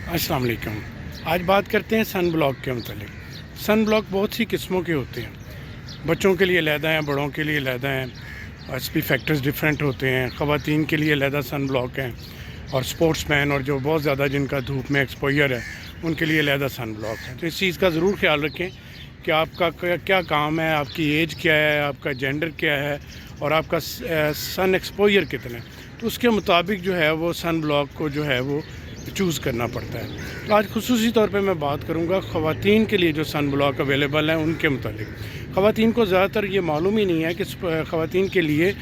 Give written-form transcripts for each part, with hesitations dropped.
अस्सलाम वालेकुम। आज बात करते हैं सन ब्लॉक के मतलब। सन ब्लॉक बहुत सी किस्मों के होते हैं, बच्चों के लिए अलहदा हैं, बड़ों के लिए अलहदा हैं। एसपी फैक्टर्स डिफरेंट होते हैं। ख़वातीन के लिए अलहदा सन ब्लॉक हैं और स्पोर्ट्समैन और जो बहुत ज़्यादा जिनका धूप में एक्सपोजर है उनके लिए अलहदा सन ब्लॉक है। तो इस चीज़ का ज़रूर ख्याल रखें कि आपका क्या काम है, आपकी एज क्या है, आपका जेंडर क्या है और आपका सन एक्सपोजर कितना है, तो उसके मुताबिक जो है वो सन ब्लॉक को जो है वो चूज़ करना पड़ता है। तो आज खुसूसी तौर पे मैं बात करूँगा ख़वातीन के लिए जो सन ब्लॉक अवेलेबल हैं उनके मुतालिक। ख़वातीन को ज़्यादातर ये मालूम ही नहीं है कि ख़वातीन के लिए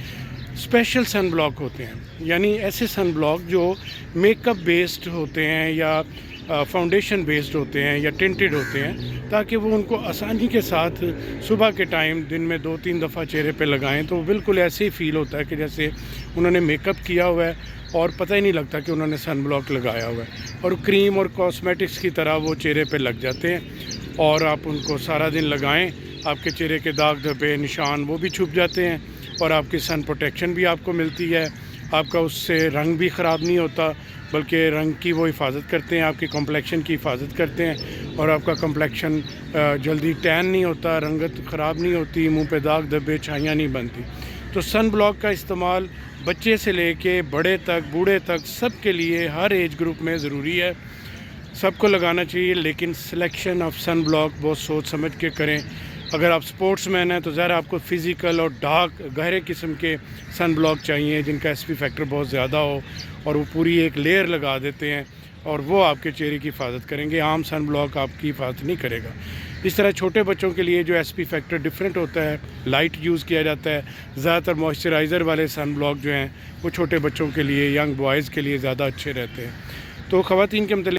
स्पेशल सन ब्लॉक होते हैं, यानी ऐसे सन ब्लॉक जो मेकअप बेस्ड होते हैं या फाउंडेशन बेस्ड होते हैं या टिंटेड होते हैं, ताकि वो उनको आसानी के साथ सुबह के टाइम दिन में 2-3 दफ़ा चेहरे पे लगाएं तो बिल्कुल ऐसे ही फ़ील होता है कि जैसे उन्होंने मेकअप किया हुआ है और पता ही नहीं लगता कि उन्होंने सन ब्लॉक लगाया हुआ है। और क्रीम और कॉस्मेटिक्स की तरह वो चेहरे पे लग जाते हैं और आप उनको सारा दिन लगाएं, आपके चेहरे के दाग धब्बे निशान वो भी छुप जाते हैं और आपकी सन प्रोटेक्शन भी आपको मिलती है। आपका उससे रंग भी ख़राब नहीं होता, बल्कि रंग की वो हिफाजत करते हैं, आपकी कॉम्प्लेक्शन की हिफाजत करते हैं और आपका कॉम्प्लेक्शन जल्दी टैन नहीं होता, रंगत ख़राब नहीं होती, मुंह पे दाग धब्बे छाइयाँ नहीं बनती। तो सन ब्लॉक का इस्तेमाल बच्चे से लेके बड़े तक बूढ़े तक सब के लिए हर एज ग्रुप में ज़रूरी है, सबको लगाना चाहिए। लेकिन सिलेक्शन ऑफ सन ब्लॉक बहुत सोच समझ के करें। अगर आप स्पोर्ट्स मैन हैं तो ज़रा आपको फ़िज़िकल और डार्क गहरे किस्म के सन ब्लॉक चाहिए जिनका एसपी फैक्टर बहुत ज़्यादा हो और वो पूरी एक लेयर लगा देते हैं और वो आपके चेहरे की हिफाजत करेंगे। आम सन ब्लॉक आपकी हिफाजत नहीं करेगा। इस तरह छोटे बच्चों के लिए जो एसपी फैक्टर डिफरेंट होता है, लाइट यूज़ किया जाता है। ज़्यादातर मॉइस्चराइज़र वाले सन ब्लॉक जो हैं वो छोटे बच्चों के लिए, यंग बॉयज़ के लिए ज़्यादा अच्छे रहते हैं। तो ख़वातीन के मतलब